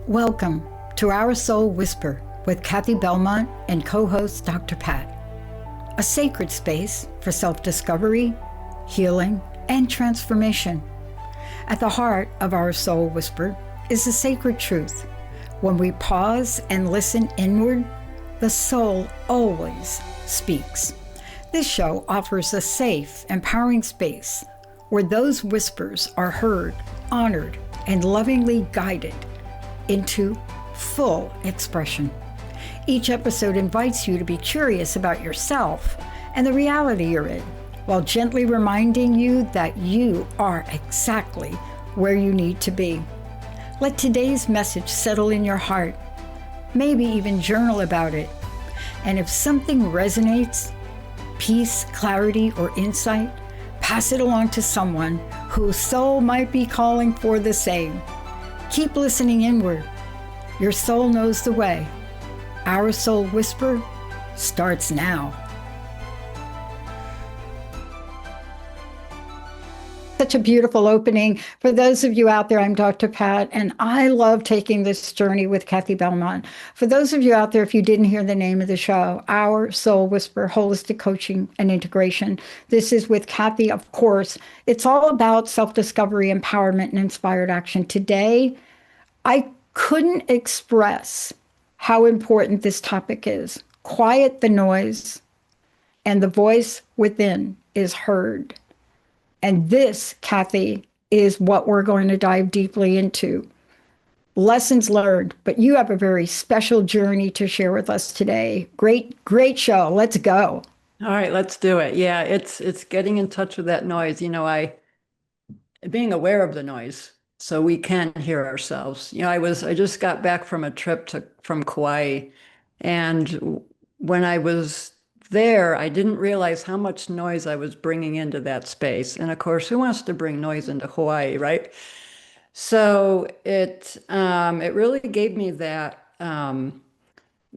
Welcome to Our Soul Whisper with Cathi Belmont and co-host Dr. Pat, a sacred space for self-discovery, healing, and transformation. At the heart of Our Soul Whisper is the sacred truth. When we pause and listen inward, the soul always speaks. This show offers a safe, empowering space where those whispers are heard, honored, and lovingly guided into full expression. Each episode invites you to be curious about yourself and the reality you're in, while gently reminding you that you are exactly where you need to be. Let today's message settle in your heart. Maybe even journal about it. And if something resonates, peace, clarity, or insight, pass it along to someone whose soul might be calling for the same. Keep listening inward. Your soul knows the way. Our Soul Whisper starts now. Such a beautiful opening. For those of you out there, I'm Dr. Pat, and I love taking this journey with Cathi Belmont. For those of you out there, if you didn't hear the name of the show, Our Soul Whisper, Holistic Coaching and Integration. This is with Cathi, of course. It's all about self-discovery, empowerment, and inspired action. Today, I couldn't express how important this topic is. Quiet the noise, and the voice within is heard. And this, Cathi, is what we're going to dive deeply into. Lessons learned, but you have a very special journey to share with us today. Great show. Let's go. All right, let's do it. Yeah, it's getting in touch with that noise. Being aware of the noise so we can hear ourselves. I just got back from a trip from Kauai, and when I was there, I didn't realize how much noise I was bringing into that space. And of course, who wants to bring noise into Hawaii, right? So it really gave me that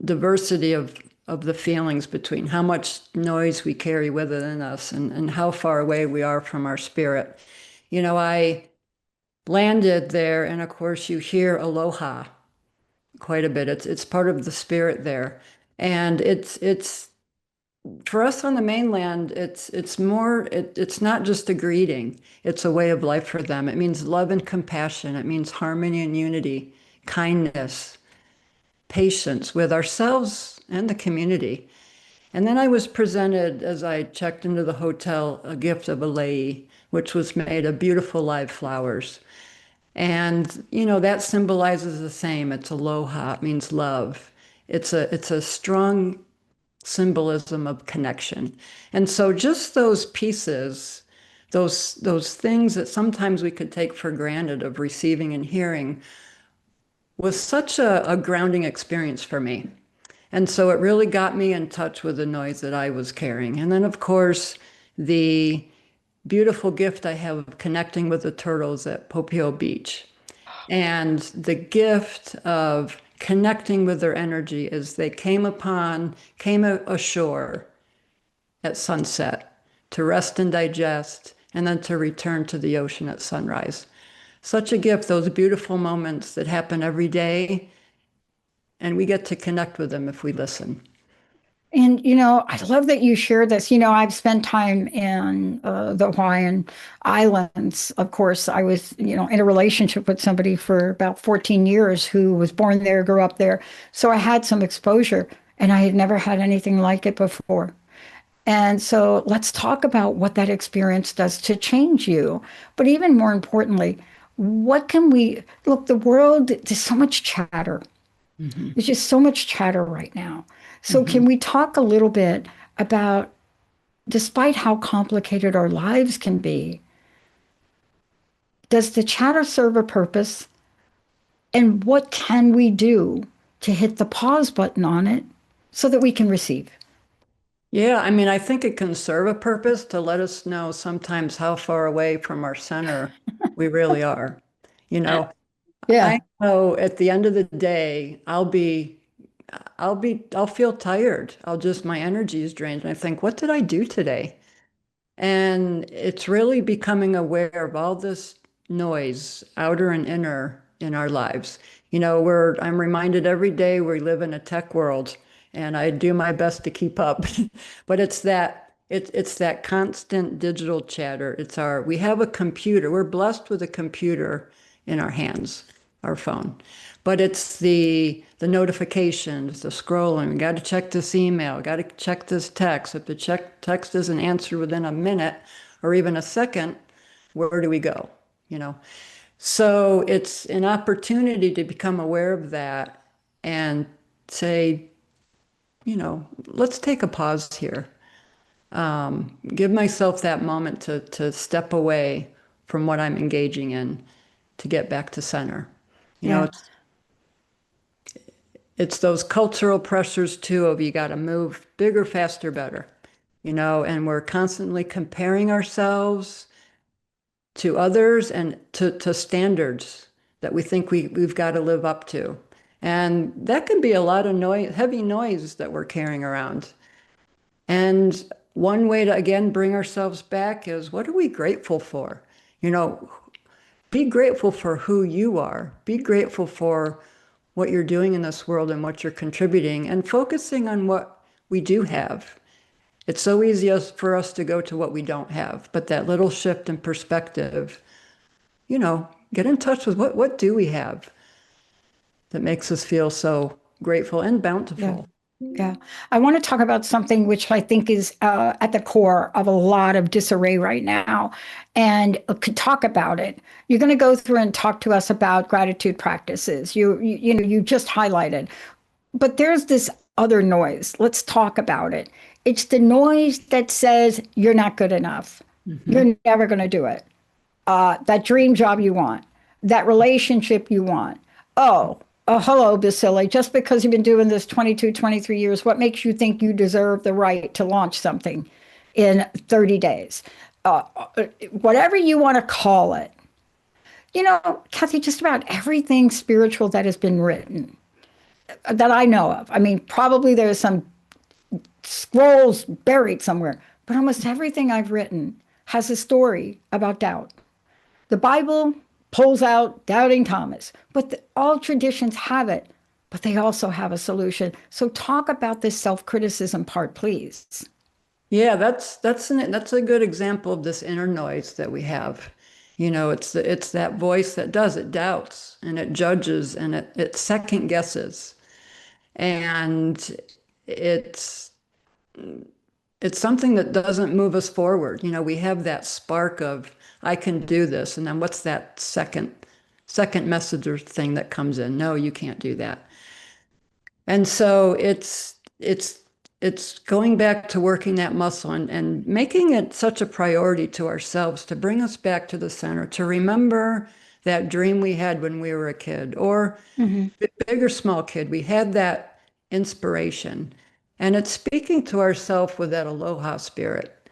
diversity of the feelings between how much noise we carry within us and how far away we are from our spirit. I landed there, and of course, you hear aloha quite a bit. It's part of the spirit there, and it's for us on the mainland, it's not just a greeting, it's a way of life for them. It means love and compassion. It means harmony and unity, kindness, patience with ourselves and the community. And then I was presented, as I checked into the hotel, a gift of a lei, which was made of beautiful live flowers. And, that symbolizes the same. It's aloha, it means love. It's a strong symbolism of connection. And so just those pieces, those things that sometimes we could take for granted of receiving and hearing, was such a grounding experience for me. And so it really got me in touch with the noise that I was carrying. And then, of course, the beautiful gift I have of connecting with the turtles at Popeo Beach, and the gift of connecting with their energy as they came ashore at sunset to rest and digest, and then to return to the ocean at sunrise. Such a gift, those beautiful moments that happen every day, and we get to connect with them if we listen. And, I love that you share this. I've spent time in the Hawaiian Islands. Of course, I was, in a relationship with somebody for about 14 years who was born there, grew up there. So I had some exposure, and I had never had anything like it before. And so let's talk about what that experience does to change you. But even more importantly, what can we look, the world, there's so much chatter. Mm-hmm. There's just so much chatter right now. So can we talk a little bit about, despite how complicated our lives can be, does the chatter serve a purpose? And what can we do to hit the pause button on it so that we can receive? Yeah, I think it can serve a purpose to let us know sometimes how far away from our center we really are. Yeah. I know at the end of the day, I'll feel tired. My energy is drained. And I think, what did I do today? And it's really becoming aware of all this noise, outer and inner, in our lives. I'm reminded every day we live in a tech world, and I do my best to keep up. But it's that constant digital chatter. We have a computer. We're blessed with a computer in our hands, our phone. But it's the notifications, the scrolling. We got to check this email, got to check this text. If the text isn't answered within a minute or even a second, where do we go? So it's an opportunity to become aware of that and say, let's take a pause here. Give myself that moment to step away from what I'm engaging in to get back to center. Yeah. It's those cultural pressures too of you got to move bigger, faster, better, and we're constantly comparing ourselves to others and to standards that we think we've got to live up to. And that can be a lot of noise, heavy noise that we're carrying around. And one way to, again, bring ourselves back is, what are we grateful for? Be grateful for who you are. Be grateful for what you're doing in this world and what you're contributing, and focusing on what we do have. It's so easy for us to go to what we don't have, but that little shift in perspective, get in touch with what do we have that makes us feel so grateful and bountiful. Yeah. I want to talk about something which I think is at the core of a lot of disarray right now, and could talk about it. You're going to go through and talk to us about gratitude practices. You just highlighted, but there's this other noise. Let's talk about it. It's the noise that says you're not good enough. You're never going to do it. That dream job you want, that relationship you want. Oh, hello, Baccili. Just because you've been doing this 22, 23 years, what makes you think you deserve the right to launch something in 30 days? Whatever you want to call it. Cathi, just about everything spiritual that has been written that I know of. I mean, probably there's some scrolls buried somewhere, but almost everything I've written has a story about doubt. The Bible pulls out doubting Thomas, but all traditions have it, but they also have a solution. So talk about this self-criticism part, please. Yeah, that's a good example of this inner noise that we have. It's that voice that it doubts and it judges and it second guesses. And it's something that doesn't move us forward. We have that spark of, I can do this. And then what's that second message or thing that comes in? No, you can't do that. And so it's going back to working that muscle and making it such a priority to ourselves to bring us back to the center, to remember that dream we had when we were a kid, or big or small kid. We had that inspiration. And it's speaking to ourselves with that aloha spirit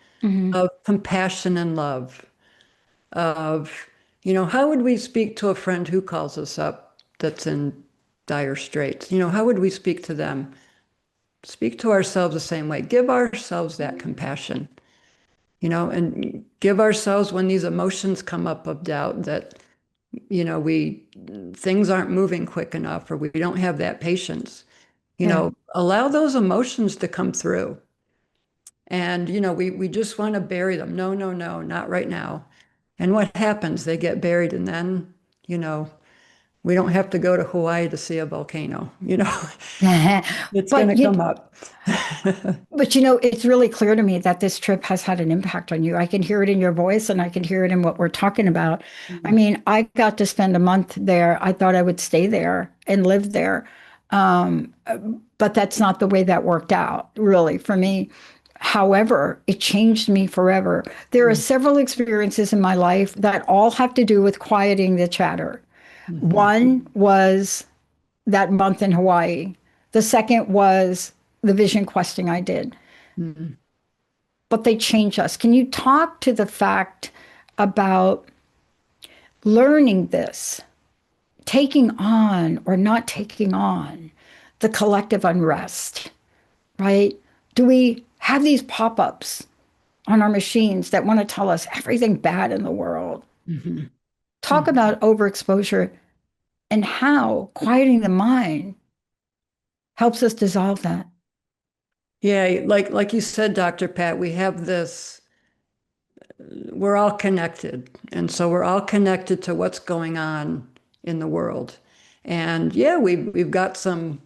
of compassion and love. How would we speak to a friend who calls us up that's in dire straits? How would we speak to them? Speak to ourselves the same way. Give ourselves that compassion, and give ourselves, when these emotions come up of doubt, that, things aren't moving quick enough, or we don't have that patience, allow those emotions to come through. And, we just want to bury them. No, no, no, not right now. And what happens? They get buried, and then, we don't have to go to Hawaii to see a volcano, it's going to come up. But it's really clear to me that this trip has had an impact on you. I can hear it in your voice, and I can hear it in what we're talking about. I mean, I got to spend a month there. I thought I would stay there and live there. But that's not the way that worked out, really, for me. However, it changed me forever. There are several experiences in my life that all have to do with quieting the chatter. One was that month in Hawaii. The second was the vision questing I did. But they change us. Can you talk to the fact about learning this, taking on or not taking on the collective unrest, right? Do we have these pop-ups on our machines that want to tell us everything bad in the world? Talk about overexposure and how quieting the mind helps us dissolve that. Yeah, like you said, Dr. Pat, we have this, we're all connected. And so we're all connected to what's going on in the world. And yeah, we've got some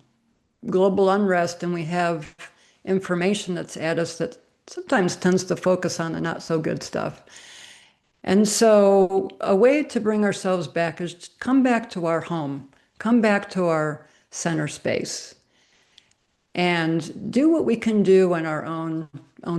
global unrest and we have information that's at us that sometimes tends to focus on the not so good stuff. And so a way to bring ourselves back is to come back to our home, come back to our center space, and do what we can do in our own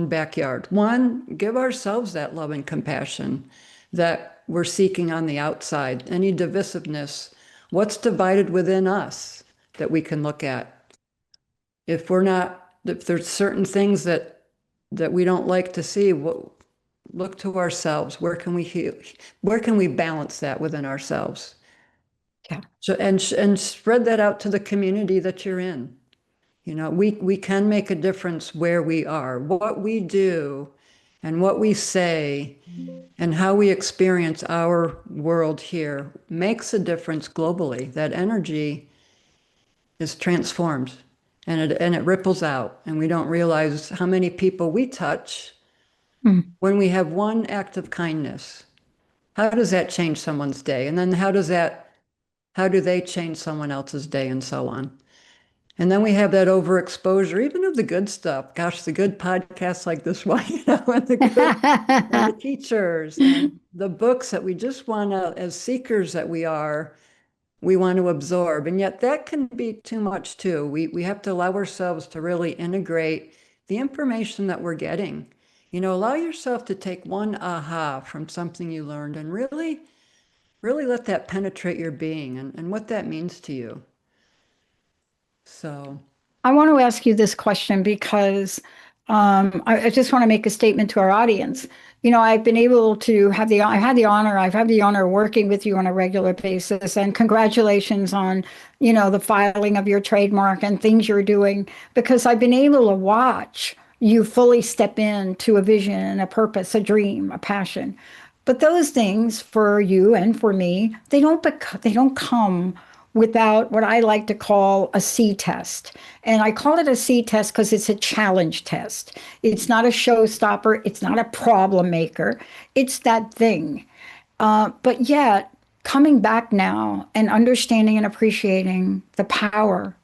backyard. One, give ourselves that love and compassion that we're seeking on the outside. Any divisiveness, what's divided within us that we can look at. If there's certain things that we don't like to see, look to ourselves. Where can we heal? Where can we balance that within ourselves? Yeah. So and spread that out to the community that you're in. You know, we can make a difference where we are. What we do and what we say and how we experience our world here makes a difference globally. That energy is transformed and it ripples out, and we don't realize how many people we touch Mm. when we have one act of kindness. How does that change someone's day? And then how do they change someone else's day, and so on? And then we have that overexposure, even of the good stuff. Gosh, the good podcasts like this one, you know, and the good and the teachers and the books that we just want to, as seekers that we want to absorb. And yet that can be too much too. We have to allow ourselves to really integrate the information that we're getting. You know, allow yourself to take one aha from something you learned and really, really let that penetrate your being and what that means to you. So, I want to ask you this question because I just want to make a statement to our audience. You know, I've been able to have I've had the honor of working with you on a regular basis, and congratulations on, you know, the filing of your trademark and things you're doing, because I've been able to watch you fully step into a vision, a purpose, a dream, a passion. But those things for you and for me, they don't come without what I like to call a C test. And I call it a C test because it's a challenge test. It's not a showstopper. It's not a problem maker. It's that thing. But yet, coming back now and understanding and appreciating the power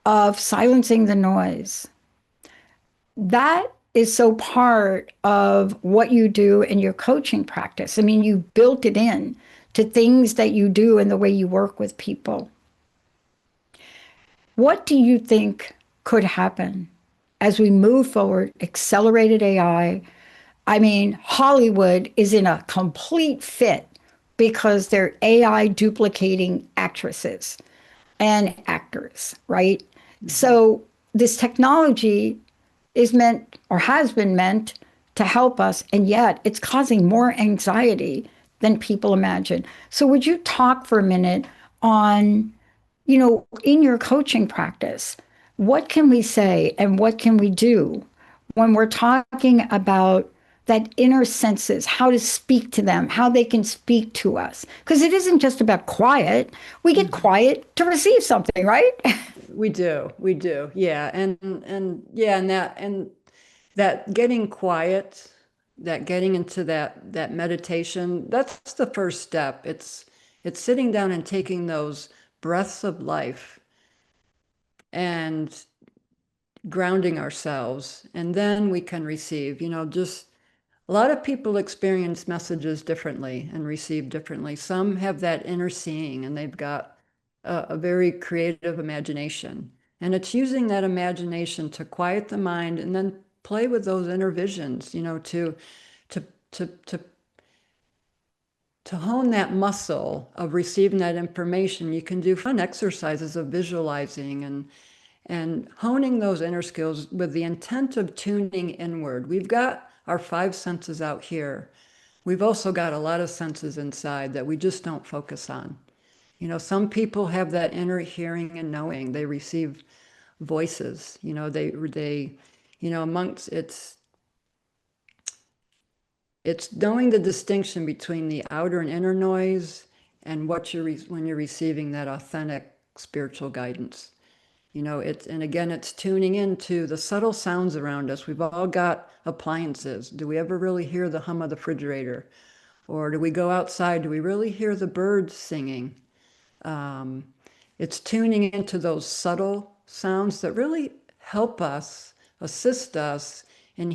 of silencing the noise, that is so part of what you do in your coaching practice. I mean, you built it in to things that you do and the way you work with people. What do you think could happen as we move forward, accelerated AI? I mean, Hollywood is in a complete fit because they're AI duplicating actresses and actors, right? So this technology is meant or has been meant to help us, and yet it's causing more anxiety than people imagine. So would you talk for a minute on, you know, in your coaching practice, what can we say and what can we do when we're talking about that inner senses, how to speak to them, how they can speak to us? Because it isn't just about quiet. We get quiet to receive something, right? we do. Yeah. And that getting quiet, that getting into that meditation, that's the first step. It's sitting down and taking those breaths of life and grounding ourselves, and then we can receive, you know, just a lot of people experience messages differently and receive differently. Some have that inner seeing and they've got a very creative imagination. And it's using that imagination to quiet the mind and then play with those inner visions, you know, to to to to hone that muscle of receiving that information. You can do fun exercises of visualizing and honing those inner skills with the intent of tuning inward. We've got our five senses out here. We've also got a lot of senses inside that we just don't focus on. You know, some people have that inner hearing and knowing. They receive voices, you know, you know, amongst it's knowing the distinction between the outer and inner noise and what when you're receiving that authentic spiritual guidance. And again, it's tuning into the subtle sounds around us. We've all got appliances. Do we ever really hear the hum of the refrigerator? Or do we go outside? Do we really hear the birds singing? It's tuning into those subtle sounds that really help us, assist us in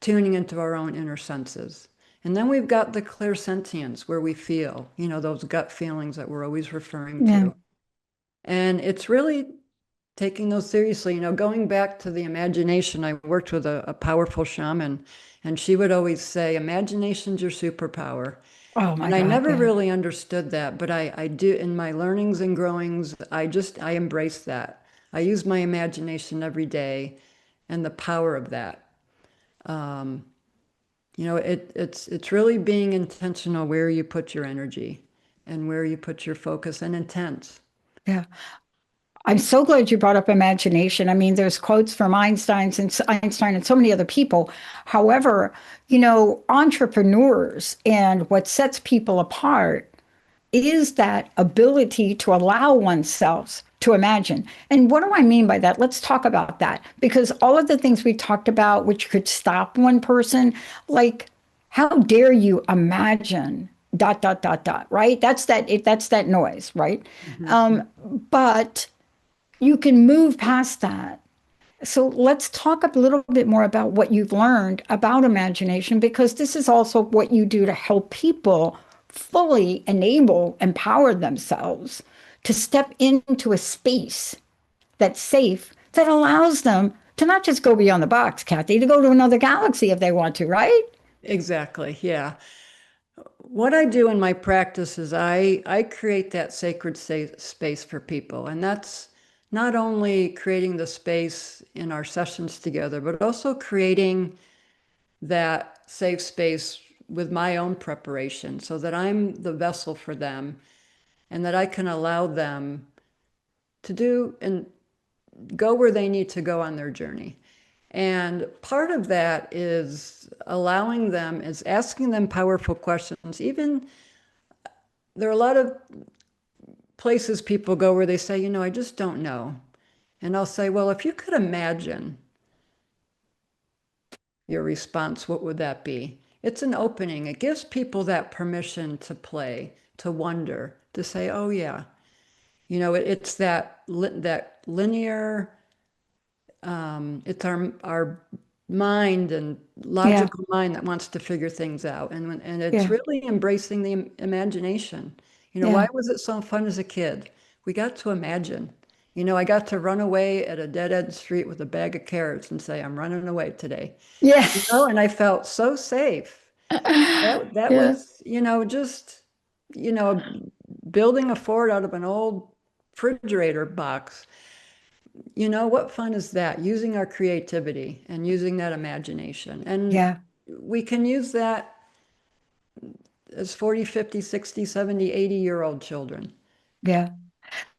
tuning into our own inner senses. And then we've got the clairsentience where we feel, those gut feelings that we're always referring Yeah. to. And it's really taking those seriously. Going back to the imagination, I worked with a powerful shaman, and she would always say, imagination's your superpower. Oh my And I God. never Yeah. really understood that, but I do in my learnings and growings, I embrace that. I use my imagination every day and the power of that. It's really being intentional where you put your energy and where you put your focus and intent. Yeah. I'm so glad you brought up imagination. I mean, there's quotes from Einstein and so many other people. However, entrepreneurs and what sets people apart is that ability to allow oneself to imagine. And what do I mean by that? Let's talk about that. Because all of the things we talked about, which could stop one person, like how dare you imagine dot dot dot dot, right? That's that noise, right? Mhm. But you can move past that. So let's talk a little bit more about what you've learned about imagination, because this is also what you do to help people fully empower themselves to step into a space that's safe, that allows them to not just go beyond the box, Cathi, to go to another galaxy if they want to, right? Exactly. Yeah. What I do in my practice is I create that sacred space for people. And that's not only creating the space in our sessions together, but also creating that safe space with my own preparation so that I'm the vessel for them and that I can allow them to do and go where they need to go on their journey. And part of that is asking them powerful questions. Even there are a lot of places people go where they say, I just don't know. And I'll say, well, if you could imagine your response, what would that be? It's an opening. It gives people that permission to play, to wonder, to say, oh, yeah. It's that linear, it's our mind and Yeah, logical mind that wants to figure things out. And it's yeah, really embracing the imagination. Why yeah. was it so fun as a kid? We got to imagine. I got to run away at a dead-end street with a bag of carrots and say, I'm running away today. Yeah. And I felt so safe. That Yeah, was, just, you know, building a fort out of an old refrigerator box. What fun is that? Using our creativity and using that imagination. And yeah, we can use that as 40, 50, 60, 70, 80-year-old children. yeah.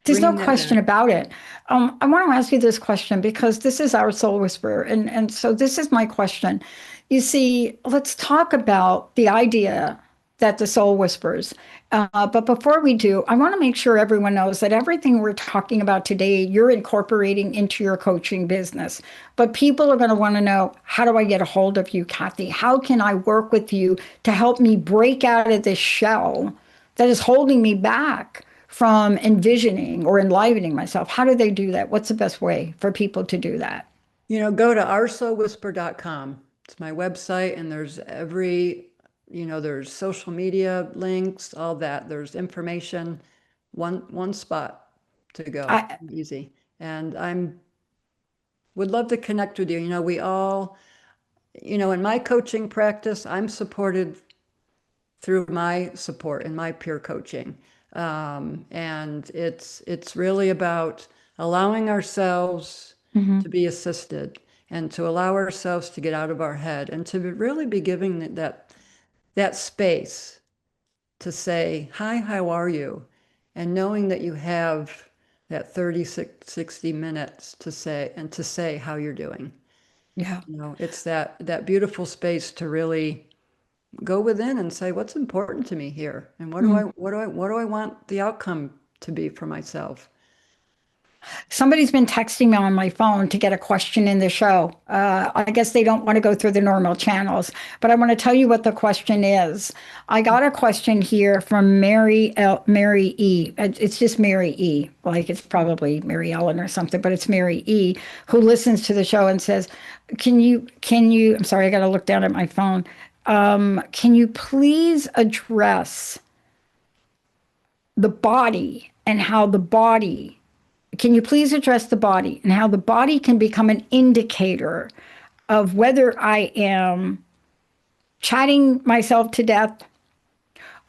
There's no Bringing that question back. about it. I want to ask you this question because this is our soul whisperer. And so this is my question. You see, let's talk about the idea that the soul whispers. But before we do, I want to make sure everyone knows that everything we're talking about today, you're incorporating into your coaching business. But people are going to want to know, how do I get a hold of you, Cathi? How can I work with you to help me break out of this shell that is holding me back from envisioning or enlivening myself? How do they do that? What's the best way for people to do that? Go to OurSoulWhisper.com. It's my website, and there's social media links, all that. There's information, one spot to go, I, easy. And I'm would love to connect with you. We all, in my coaching practice, I'm supported through my support and my peer coaching. And it's really about allowing ourselves to Mhm. be assisted and to allow ourselves to get out of our head and to really be giving that space to say, hi, how are you? And knowing that you have that 60 minutes to say how you're doing. Yeah, It's that beautiful space to really go within and say, what's important to me here? And Mm. what do I want the outcome to be for myself? Somebody's been texting me on my phone to get a question in the show. I guess they don't want to go through the normal channels, but I want to tell you what the question is. I got a question here from Mary E. It's just Mary E. Like it's probably Mary Ellen or something, but it's Mary E. who listens to the show and says, I'm sorry, I got to look down at my phone. Can you please address the body and how the body can you please address the body and how the body can become an indicator of whether I am chatting myself to death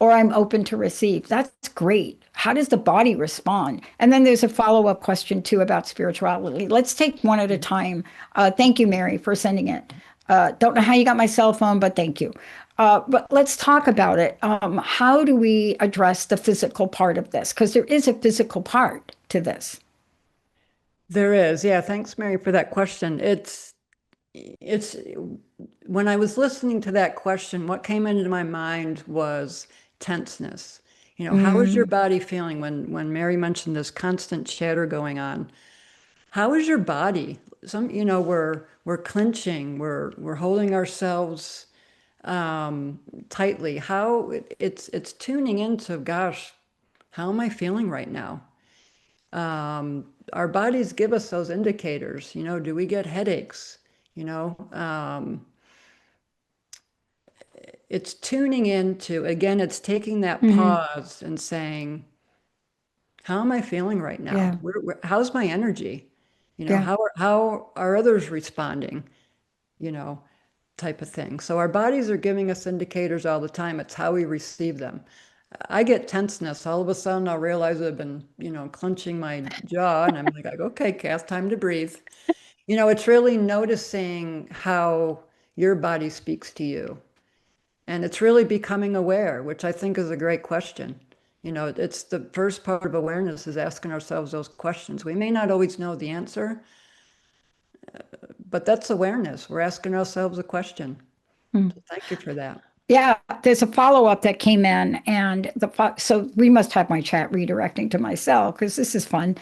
or I'm open to receive? That's great. How does the body respond? And then there's a follow-up question too about spirituality. Let's take one at a time. Thank you, Mary, for sending it. Don't know how you got my cell phone, but thank you. But let's talk about it. How do we address the physical part of this? Because there is a physical part to this. There is. Yeah. Thanks, Mary, for that question. It's when I was listening to that question, what came into my mind was tenseness. How is your Mm, body feeling when Mary mentioned this constant chatter going on? How is your body? We're clenching, we're holding ourselves tightly. It's tuning into, gosh, how am I feeling right now? Our bodies give us those indicators. Do we get headaches? You know, um, it's tuning into, again, it's taking that mhm. pause and saying, how am I feeling right now? Yeah, How's my energy? yeah, How are others responding? You know, type of thing. So our bodies are giving us indicators all the time. It's how we receive them. I get tenseness. All of a sudden, I'll realize I've been, clenching my jaw, and I'm like, okay, Cass, time to breathe. It's really noticing how your body speaks to you. And it's really becoming aware, which I think is a great question. It's the first part of awareness is asking ourselves those questions. We may not always know the answer, but that's awareness. We're asking ourselves a question. mm. So thank you for that. Yeah. There's a follow-up that came in, and so we must have my chat redirecting to myself because this is fun.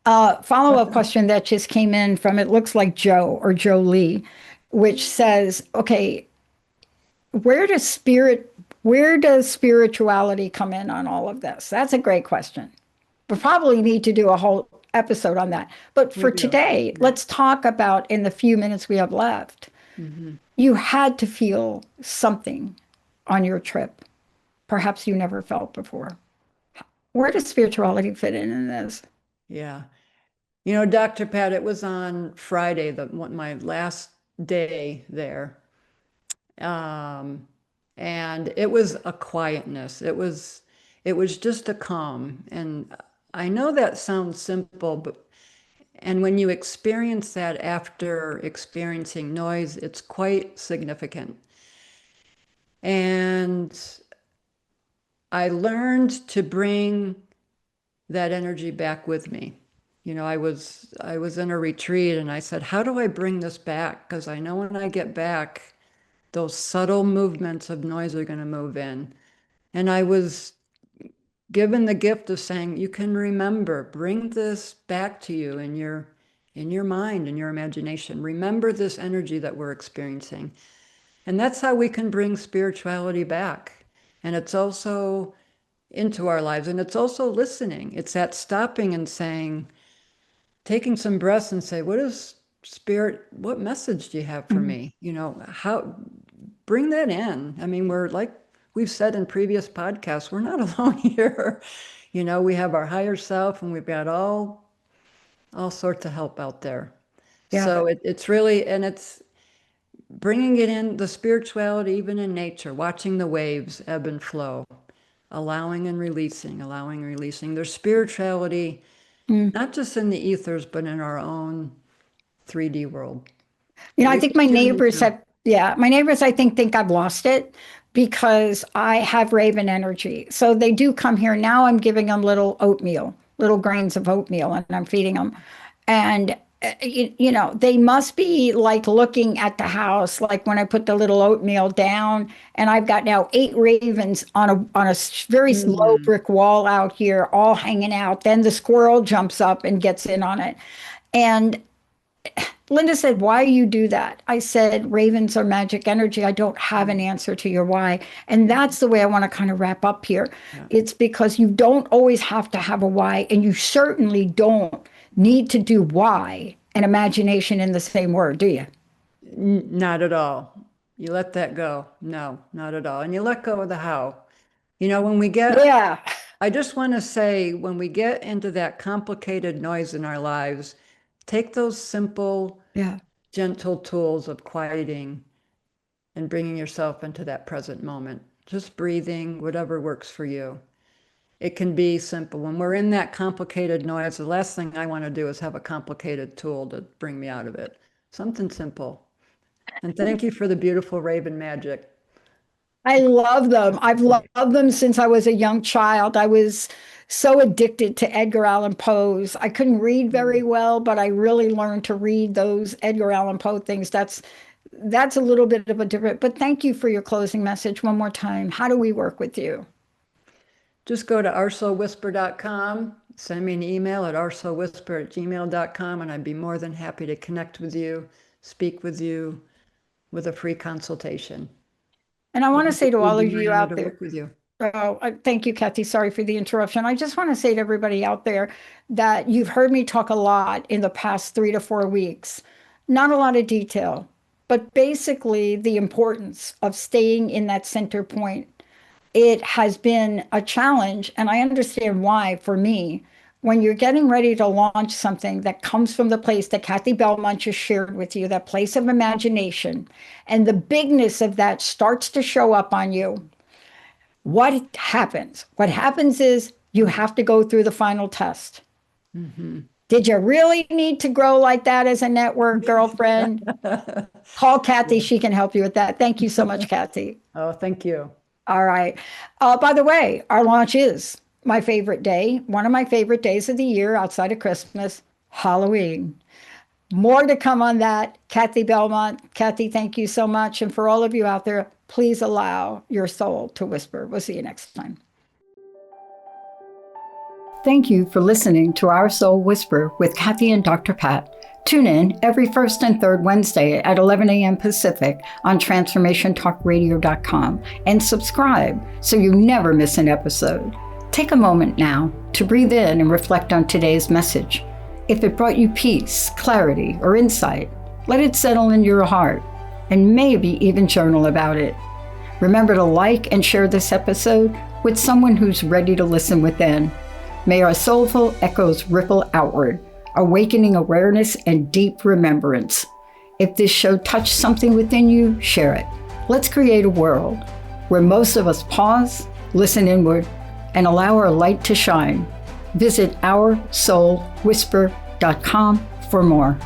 Follow-up question that just came in from it looks like Joe or Jolie, which says, "Okay, where does spirituality come in on all of this?" That's a great question. We probably need to do a whole episode on that. But We for do. today, Yeah. let's talk about in the few minutes we have left. Hmm. You had to feel something on your trip, perhaps you never felt before. Where does spirituality fit in this? Yeah. Dr. Pat, it was on Friday, my last day there. Um, and it was a quietness. It was just a calm. And I know that sounds simple, and when you experience that after experiencing noise, it's quite significant. And I learned to bring that energy back with me. I was in a retreat and I said, how do I bring this back? Because I know when I get back, those subtle movements of noise are going to move in. And I was given the gift of saying, you can remember, bring this back to you in your mind, in your imagination. Remember this energy that we're experiencing. And that's how we can bring spirituality back. And it's also into our lives. And it's also listening. It's that stopping and saying, taking some breaths and say, what message do you have for Mhm. me? How bring that in. I mean, we're like we've said in previous podcasts, we're not alone here. We have our higher self and we've got all sorts of help out there. Yeah. So it's really, and it's bringing it in the spirituality, even in nature, watching the waves ebb and flow, allowing and releasing. There's spirituality, Mm. not just in the ethers, but in our own 3D world You know, that I we think can my tune neighbors into. have, yeah, my neighbors, I think I've lost it because I have raven energy. So they do come here. Now I'm giving them little oatmeal, little grains of oatmeal, and I'm feeding them. And they must be like looking at the house, like when I put the little oatmeal down, and I've got now 8 ravens on a very low brick wall out here, all hanging out. Then the squirrel jumps up and gets in on it. And Linda said, "Why you do that?" I said, "Ravens are magic energy. I don't have an answer to your why." And that's the way I want to kind of wrap up here. Yeah. It's because you don't always have to have a why, and you certainly don't need to do why and imagination in the same word, do you? Not at all. You let that go. No, not at all. And you let go of the how. When we get, I just want to say, when we get into that complicated noise in our lives, take those simple, gentle tools of quieting and bringing yourself into that present moment. Just breathing, whatever works for you. It can be simple. When we're in that complicated noise, the last thing I want to do is have a complicated tool to bring me out of it. Something simple. And thank you for the beautiful raven magic. I love them. I've loved them since I was a young child. I was so addicted to Edgar Allan Poe's. I couldn't read very well, but I really learned to read those Edgar Allan Poe things. That's a little bit of a different, but thank you for your closing message one more time. How do we work with you? Just go to OurSoulWhisper.com, send me an email at OurSoulWhisper@gmail.com, and I'd be more than happy to connect with you, speak with you with a free consultation. And I want to say to all of you out there, work with you. Oh, thank you, Cathi. Sorry for the interruption. I just want to say to everybody out there that you've heard me talk a lot in the past 3 to 4 weeks. Not a lot of detail, but basically the importance of staying in that center point. It has been a challenge, and I understand why for me. When you're getting ready to launch something that comes from the place that Cathi Belmont just shared with you, that place of imagination, and the bigness of that starts to show up on you, what happens? What happens is you have to go through the final test. Mm-hmm. Did you really need to grow like that as a network girlfriend? Call Cathi. She can help you with that. Thank you so much, Cathi. Oh, thank you. All right. By the way, our launch is my favorite day, one of my favorite days of the year outside of Christmas, Halloween. More to come on that. Cathi Belmont. Cathi, thank you so much. And for all of you out there, please allow your soul to whisper. We'll see you next time. Thank you for listening to Our Soul Whisper with Cathi and Dr. Pat. Tune in every first and third Wednesday at 11 a.m. Pacific on TransformationTalkRadio.com and subscribe so you never miss an episode. Take a moment now to breathe in and reflect on today's message. If it brought you peace, clarity, or insight, let it settle in your heart and maybe even journal about it. Remember to like and share this episode with someone who's ready to listen within. May our soulful echoes ripple outward, awakening awareness and deep remembrance. If this show touched something within you, share it. Let's create a world where most of us pause, listen inward, and allow our light to shine. Visit OurSoulWhisper.com for more.